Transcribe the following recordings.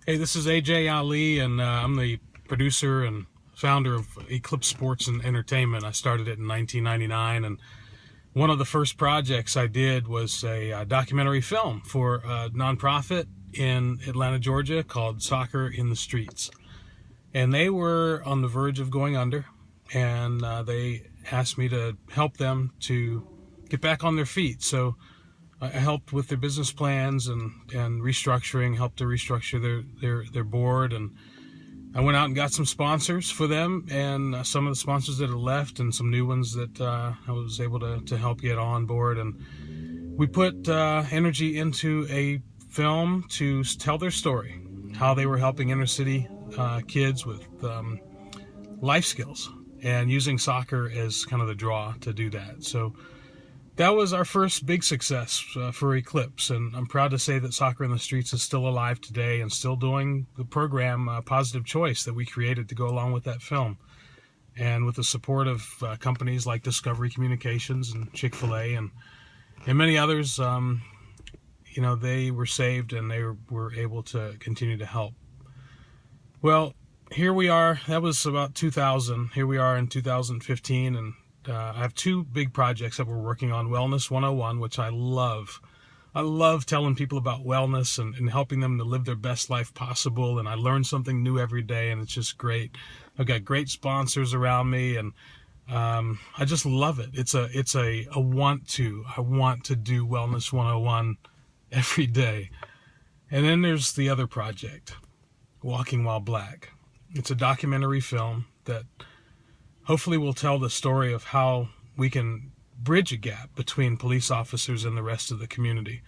Hey, this is AJ Ali, and I'm the producer and founder of Eclipse Sports and Entertainment. I started it in 1999, and one of the first projects I did was a documentary film for a nonprofit in Atlanta, Georgia called Soccer in the Streets. And they were on the verge of going under, and they asked me to help them to get back on their feet. So I helped with their business plans and restructuring, helped to restructure their board, and I went out and got some sponsors for them, and some of the sponsors that had left, and some new ones that I was able to help get on board. And we put energy into a film to tell their story, how they were helping inner city kids with life skills, and using soccer as kind of the draw to do that. So that was our first big success for Eclipse, and I'm proud to say that Soccer in the Streets is still alive today and still doing the program Positive Choice that we created to go along with that film. And with the support of companies like Discovery Communications and Chick-fil-A and many others, they were saved and they were able to continue to help. Well, here we are. That was about 2000. Here we are in 2015, and I have two big projects that we're working on. Wellness 101, which I love. I love telling people about wellness and helping them to live their best life possible. And I learn something new every day, and it's just great. I've got great sponsors around me, and I just love it. It's a want to. I want to do Wellness 101 every day. And then there's the other project, Walking While Black. It's a documentary film that hopefully will tell the story of how we can bridge a gap between police officers and the rest of the community.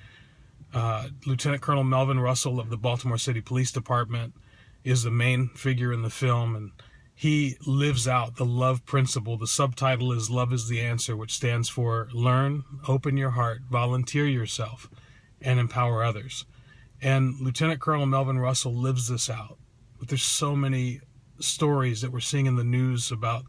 Lieutenant Colonel Melvin Russell of the Baltimore City Police Department is the main figure in the film, and he lives out the love principle. The subtitle is Love is the Answer, which stands for learn, open your heart, volunteer yourself, and empower others. And Lieutenant Colonel Melvin Russell lives this out. But there's so many stories that we're seeing in the news about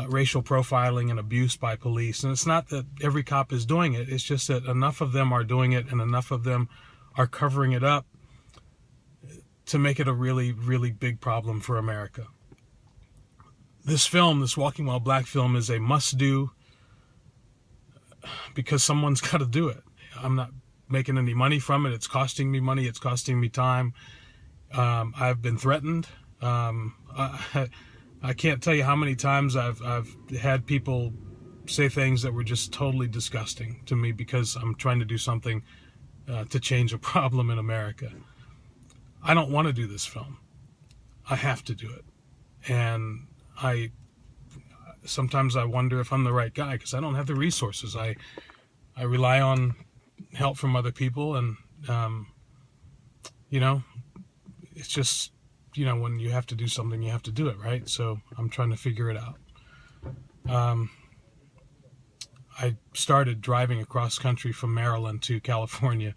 racial profiling and abuse by police. And it's not that every cop is doing it. It's just that enough of them are doing it and enough of them are covering it up to make it a really, really big problem for America. This film, this Walking While Black film, is a must-do because someone's got to do it. I'm not making any money from it. It's costing me money. It's costing me time. I've been threatened. I can't tell you how many times I've had people say things that were just totally disgusting to me because I'm trying to do something to change a problem in America. I don't want to do this film. I have to do it. And sometimes I wonder if I'm the right guy because I don't have the resources. I rely on help from other people, and it's just, when you have to do something, you have to do it, right? So I'm trying to figure it out. I started driving across country from Maryland to California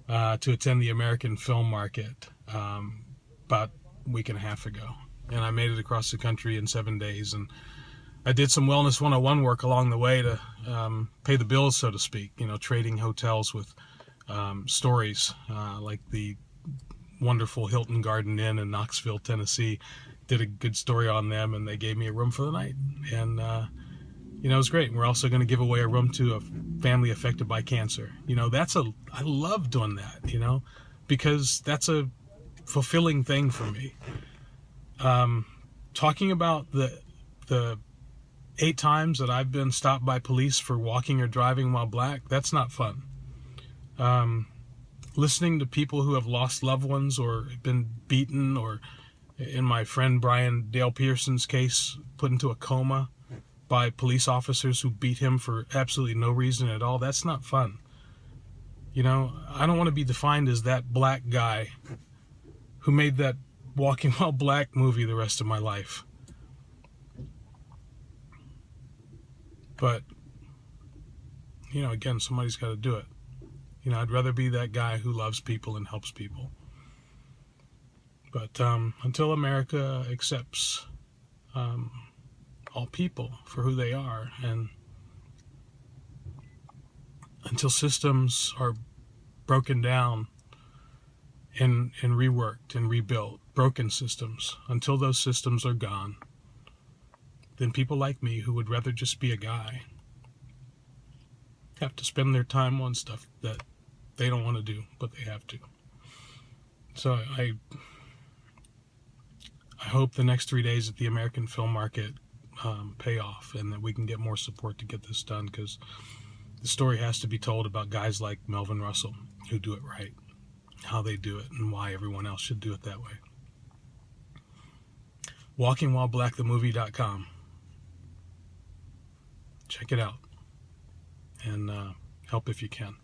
to attend the American Film Market about a week and a half ago. And I made it across the country in 7 days. And I did some Wellness 101 work along the way to pay the bills, so to speak, trading hotels with stories like the wonderful Hilton Garden Inn in Knoxville, Tennessee. Did a good story on them, and they gave me a room for the night. And, it was great. We're also going to give away a room to a family affected by cancer. I love doing that, because that's a fulfilling thing for me. Talking about the 8 times that I've been stopped by police for walking or driving while black, that's not fun. Listening to people who have lost loved ones or been beaten, or in my friend Brian Dale Pearson's case, put into a coma by police officers who beat him for absolutely no reason at all, that's not fun. I don't want to be defined as that black guy who made that Walking While Black movie the rest of my life. But, again, somebody's got to do it. I'd rather be that guy who loves people and helps people. But until America accepts all people for who they are, and until systems are broken down and reworked and rebuilt broken systems. Until those systems are gone, then people like me, who would rather just be a guy, have to spend their time on stuff that they don't want to do, but they have to. So I hope the next 3 days at the American film market pay off, and that we can get more support to get this done, because the story has to be told about guys like Melvin Russell who do it right, how they do it, and why everyone else should do it that way. WalkingWhileBlack.com. Check it out and help if you can.